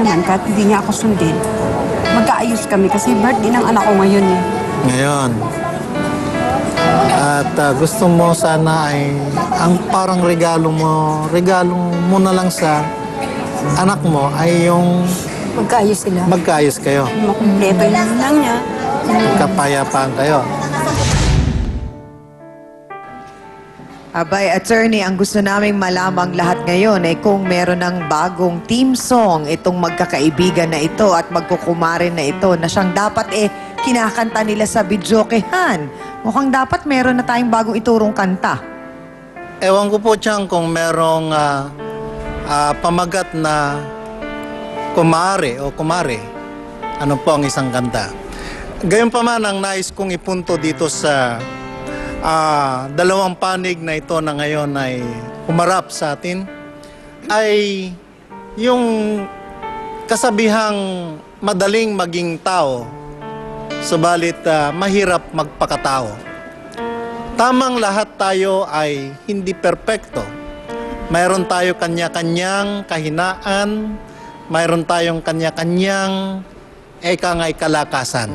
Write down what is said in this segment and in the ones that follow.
naman, kahit hindi niya ako sundin, magkaayos kami kasi birthday ng anak ko ngayon eh. Ngayon. At gusto mo sana ay ang parang regalo mo na lang sa anak mo ay yung Magkaayos sila. magkaayos kayo. Makumpleto yung lang niya. Kapayapaan kayo. Abay, attorney, ang gusto naming malamang lahat ngayon ay kung meron ng bagong team song itong magkakaibigan na ito at magkukumarin na ito na siyang dapat kinakanta nila sa videokehan. Mukhang dapat meron na tayong bagong iturong kanta. Ewan ko po Chang kung merong pamagat na kumare o kumare. Ano po ang isang kanta. Gayunpaman ang nais kong ipunto dito sa dalawang panig na ito na ngayon ay humarap sa atin ay yung kasabihang madaling maging tao subalit mahirap magpakatao. Tamang lahat tayo ay hindi perpekto. Mayroon tayo kanya-kanyang kahinaan, mayroon tayong kanya-kanyang kalakasan.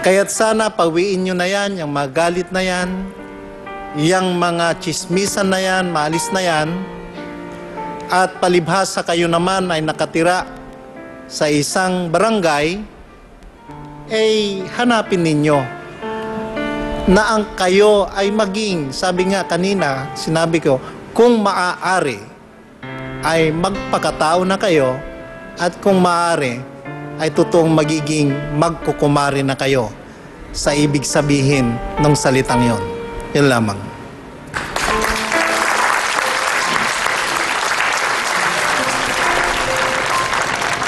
Kaya't sana pawiin nyo na yan, yung mga galit na yan, yung mga chismisan na yan, maalis na yan, at palibhasa kayo naman ay nakatira sa isang barangay, hanapin ninyo na ang kayo ay maging, sabi nga kanina, sinabi ko, kung maaari ay magpakatao na kayo at kung maaari ay totoong magiging magkukumari na kayo sa ibig sabihin ng salitang yon. Yun lamang.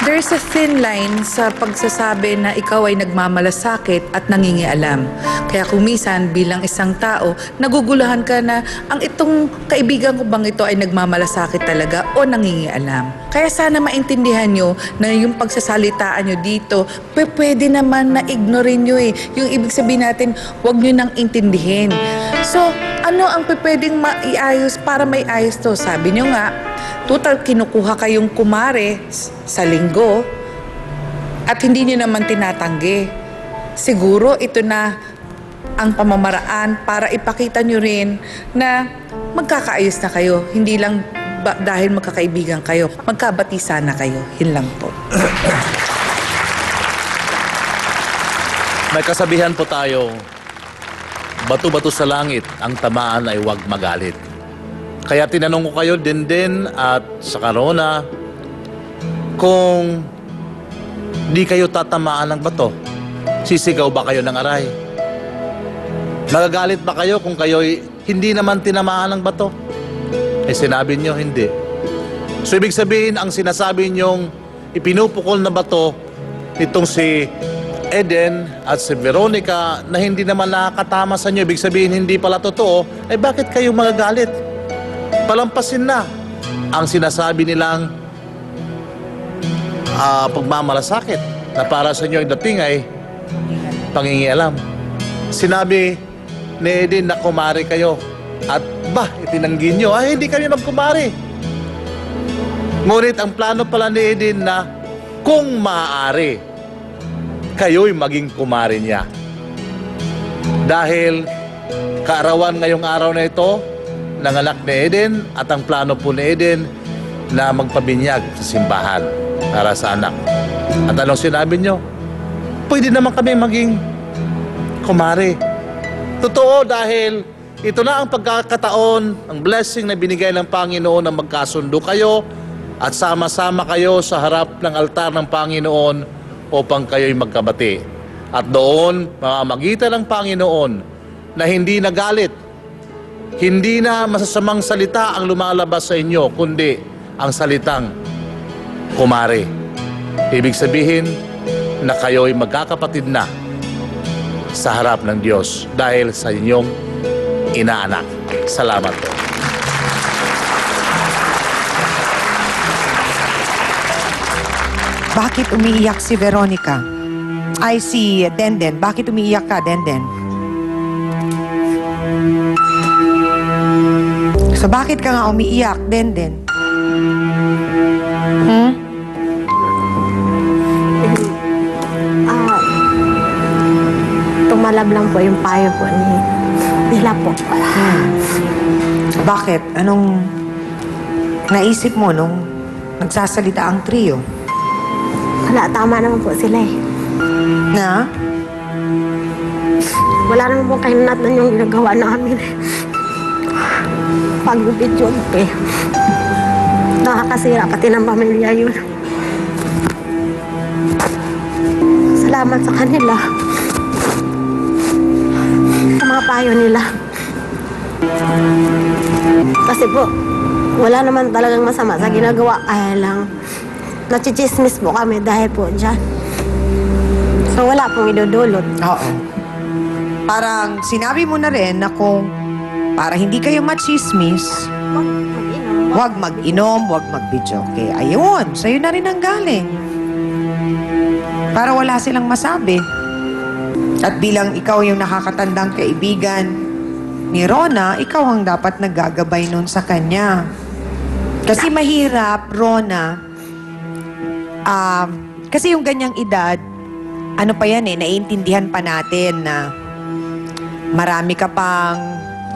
There's a thin line sa pagsasabi na ikaw ay nagmamalasakit at nangingialam. Kaya kung minsan bilang isang tao, naguguluhan ka na ang itong kaibigan ko bang ito ay nagmamalasakit talaga o nangingialam. Kaya sana maintindihan nyo na yung pagsasalitaan nyo dito, pwede naman na ignorin nyo eh. Yung ibig sabihin natin, huwag nyo nang intindihin. So, ano ang pwedeng maiayos para may ayos to? Sabi nyo nga, total kinukuha kayong kumare sa linggo at hindi nyo naman tinatanggi. Siguro ito na ang pamamaraan para ipakita nyo rin na magkakaayos na kayo. Hindi lang dahil magkakaibigan kayo, magkabati sana kayo. Yun lang po. May kasabihan po tayo, bato-bato sa langit, ang tamaan ay huwag magalit. Kaya tinanong ko kayo din at sa Corona, kung di kayo tatamaan ng bato, sisigaw ba kayo ng aray? Magagalit ba kayo kung kayo hindi naman tinamaan ng bato? Sinabi nyo, hindi. So ibig sabihin, ang sinasabi nyong ipinupukol na bato nitong si Eden at si Veronica na hindi naman nakakatama sa inyo, ibig sabihin hindi pala totoo, bakit kayo magagalit? Palampasin na ang sinasabi nilang pagmamalasakit na para sa inyo yung dating ay pangingialam. Sinabi ni Eden na kumari kayo at itinanggi nyo, hindi kayo nagkumari. Ngunit ang plano pala ni Eden na kung maaari kayo'y maging kumari niya. Dahil kaarawan ngayong araw na ito ng anak ni Eden at ang plano po ni Eden na magpabinyag sa simbahan para sa anak. At anong sinabi nyo? Pwede naman kami maging kumari. Totoo dahil ito na ang pagkakataon, ang blessing na binigay ng Panginoon na magkasundo kayo at sama-sama kayo sa harap ng altar ng Panginoon upang kayo'y magkabati. At doon, mamamagitan ng Panginoon na hindi nagalit, hindi na masasamang salita ang lumalabas sa inyo, kundi ang salitang kumare. Ibig sabihin na kayo'y magkakapatid na sa harap ng Diyos dahil sa inyong inaanak. Salamat po. Bakit umiiyak si Veronica? Ay, si Denden. Bakit umiiyak ka, Denden? So, bakit ka nga umiiyak, Denden? po yung payo po nila po. Bakit? Anong naisip mo nung nagsasalita ang trio? Wala, tama naman po sila eh. Na? Wala naman po kahinatan yung ginagawa namin. Pag-video eh. Nakakasira pati ng pamilya yun. Salamat sa kanila. Sa mga payo nila. Kasi po, wala naman talagang masama sa ginagawa. Kaya lang, nachichismis po kami dahil po dyan. So wala pong idudulot. Oo. Parang sinabi mo na rin na kung para hindi kayo machismis, huwag mag-inom, huwag mag-video. Okay, ayun, sa'yo na rin ang galing. Para wala silang masabi. At bilang ikaw yung nakakatandang kaibigan ni Rona, ikaw ang dapat naggagabay nun sa kanya. Kasi mahirap, Rona, kasi yung ganyang edad, ano pa yan naiintindihan pa natin na marami ka pang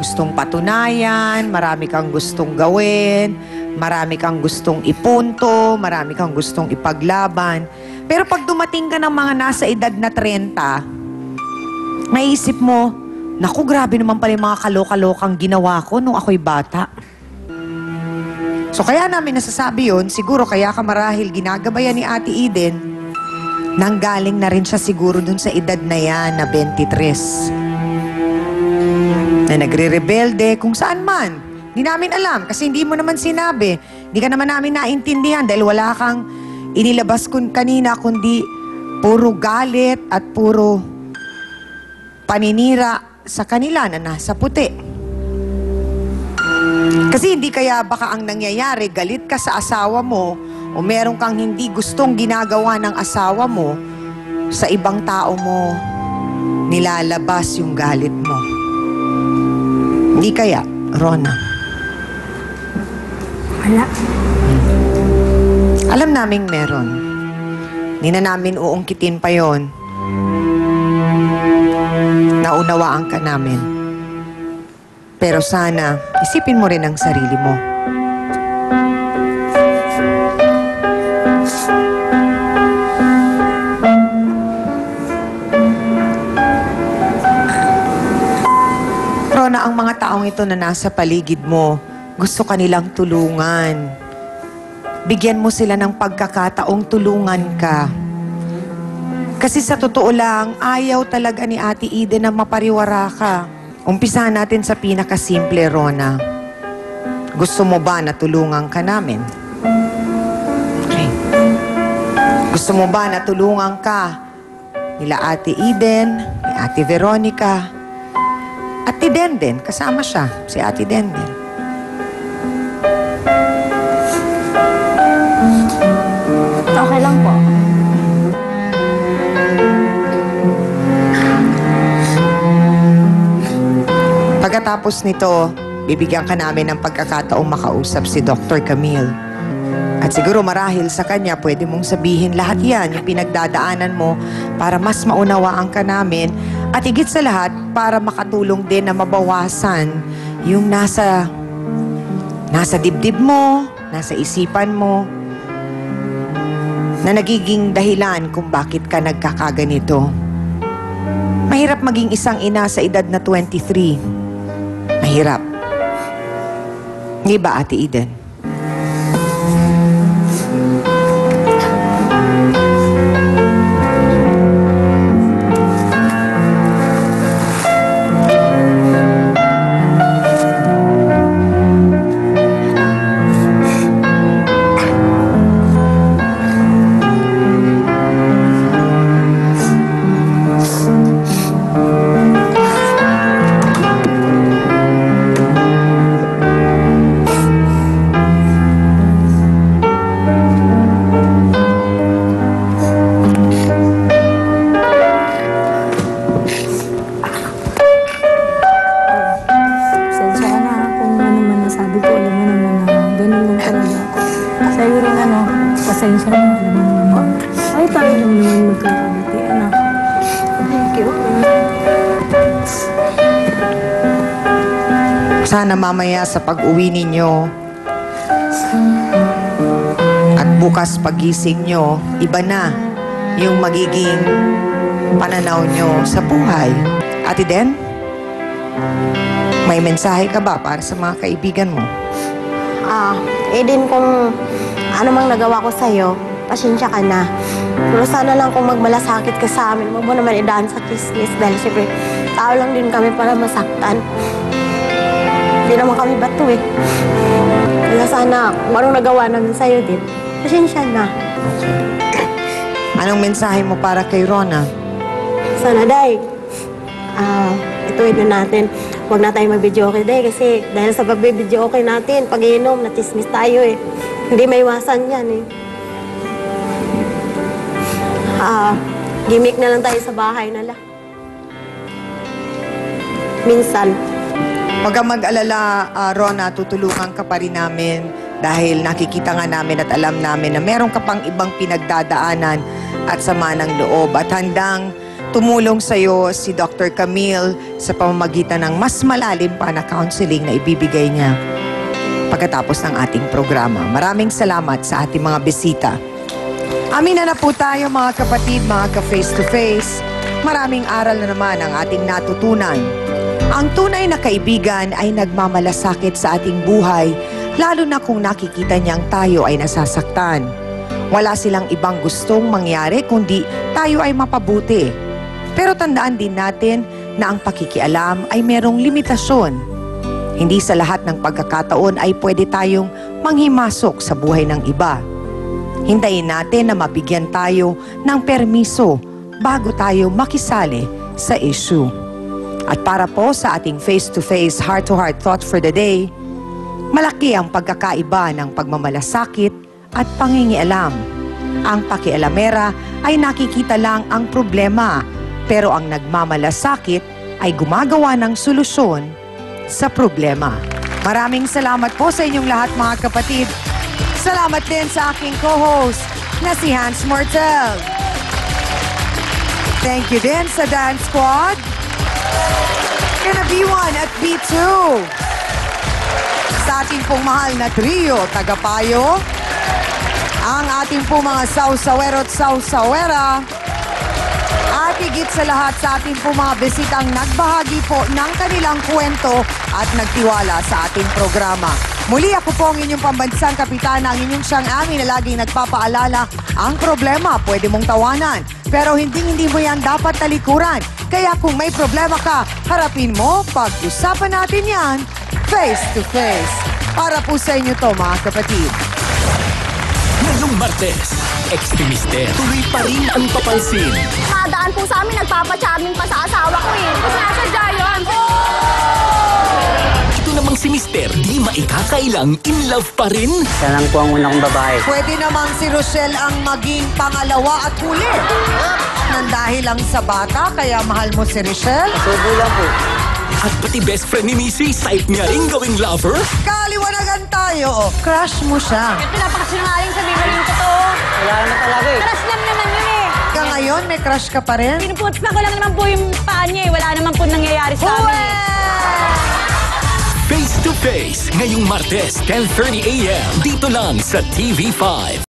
gustong patunayan, marami kang gustong gawin, marami kang gustong ipunto, marami kang gustong ipaglaban. Pero pag dumating ka ng mga nasa edad na 30, maisip mo, naku, grabe naman pala yung mga kalok-kalokang ginawa ko nung ako'y bata. So kaya namin nasasabi yun, siguro kaya ka marahil ginagabayan ni Ate Eden, nanggaling na rin siya siguro dun sa edad na yan, na 23. Na nagre-rebelde kung saan man. Hindi namin alam kasi hindi mo naman sinabi. Hindi ka naman namin naintindihan dahil wala kang inilabas kanina kundi puro galit at puro paninira sa kanila na nasa puti. Kasi hindi kaya baka ang nangyayari, galit ka sa asawa mo o meron kang hindi gustong ginagawa ng asawa mo, sa ibang tao mo nilalabas yung galit mo. Hindi kaya, Rona? Wala. Alam naming meron. Hindi na namin uungkitin pa yon. Naunawaan ka namin. Pero sana, isipin mo rin ang sarili mo. Rona, ang mga taong ito na nasa paligid mo, gusto ka nilang tulungan. Bigyan mo sila ng pagkakataong tulungan ka. Kasi sa totoo lang, ayaw talaga ni Ate Eden na mapariwara ka. Umpisahan natin sa pinakasimple, Rona. Gusto mo ba na tulungan ka namin? Okay. Gusto mo ba na tulungan ka nila Ate Eden, ni Ate Veronica, at ni Denden, kasama siya, si Ate Denden. Okay lang po. Pagkatapos nito, bibigyan ka namin ng pagkakataong makausap si Dr. Camille. At siguro marahil sa kanya, pwede mong sabihin lahat yan, yung pinagdadaanan mo para mas maunawaan ka namin. At higit sa lahat, para makatulong din na mabawasan yung nasa dibdib mo, nasa isipan mo, na nagiging dahilan kung bakit ka nagkakaganito. Mahirap maging isang ina sa edad na 23. Mahirap. Hindi ba, Ate Eden? Sadya na kung ano man nasabi ko, alam mo naman na ganun lang talaga ako. Sa'yo rin pasensya na, alam mo naman. Ay, tayo lang naman magkakabuti, anak. Thank you. Sana mamaya sa pag-uwi ninyo at bukas pagising nyo, iba na yung magiging pananaw nyo sa buhay. Ate Den, may mensahe ka ba para sa mga kaibigan mo? Eden, kung ano mang nagawa ko sa'yo, pasensya ka na. Pero sana lang kung magmalasakit ka sa amin, huwag mo naman idaan sa chismis dahil siyempre, tao lang din kami para masaktan. Hindi naman kami bato eh. Kaya sana, kung anong nagawa namin sa'yo din, pasensya na. Anong mensahe mo para kay Rona? Sana, Day, ituwid na natin. Huwag na tayo mag-video okay, Day, kasi dahil sa pag-video okay natin, pag-iinom, natismis tayo eh. Hindi maiwasan yan eh. Gimmick na lang tayo sa bahay nila. Minsan. Huwag kang mag-alala, Rona, tutulungan ka pa rin namin dahil nakikita nga namin at alam namin na meron ka pang ibang pinagdadaanan at sama ng loob at handang tumulong sa'yo si Dr. Camille sa pamamagitan ng mas malalim pa na counseling na ibibigay niya pagkatapos ng ating programa. Maraming salamat sa ating mga bisita. Amin na po tayo mga kapatid, mga ka-face-to-face. Maraming aral na naman ang ating natutunan. Ang tunay na kaibigan ay nagmamalasakit sa ating buhay, lalo na kung nakikita niyang tayo ay nasasaktan. Wala silang ibang gustong mangyari kundi tayo ay mapabuti. Pero tandaan din natin na ang pakikialam ay merong limitasyon. Hindi sa lahat ng pagkakataon ay pwede tayong manghimasok sa buhay ng iba. Hintayin natin na mabigyan tayo ng permiso bago tayo makisali sa issue. At para po sa ating face-to-face, heart-to-heart thought for the day, malaki ang pagkakaiba ng pagmamalasakit at pangingialam. Ang pakialamera ay nakikita lang ang problema, pero ang nagmamalasakit ay gumagawa ng solusyon sa problema. Maraming salamat po sa inyong lahat mga kapatid. Salamat din sa aking co-host na si Hans Mortel. Thank you din sa Dance Squad. Kina B1 at B2. Sa ating pong mahal na trio, Tagapayo. Ang ating pong mga sausawero at sausawera. At higit sa lahat sa ating po mga bisitang nagbahagi po ng kanilang kwento at nagtiwala sa ating programa. Muli ako po ang inyong pambansang kapitana, ang inyong siyang amin na laging nagpapaalala, ang problema pwede mong tawanan, pero hindi mo yan dapat talikuran. Kaya kung may problema ka, harapin mo, pag-usapan natin yan face to face. Para po sa inyo to mga kapatid. Ngayong Martes, Extremister, tuloy pa rin ang papansin. Nadaan po sa amin, nagpapacharming pa sa asawa ko eh. Nasadya yun. Ito namang si Mister, di maikakailang in love pa rin. Siya lang po ang una kong babae. Pwede namang si Rochelle ang maging pangalawa at huli. Nang dahil lang sa bata, kaya mahal mo si Rochelle? Subo lang po. At pati best friend ni Missy, side niya rin gawing lover. Kaliwanagan tayo. Crush mo siya. Pinapakasinungaling sabihin mo yung totoo. Wala na talaga eh. Crush lang naman yun eh. Hanggang ngayon, may crush ka pa rin? Pinuputs na ko lang naman po yung paa niya eh. Wala naman po nangyayari sa amin eh. Face to Face, ngayong Martes, 10:30 a.m. Dito lang sa TV5.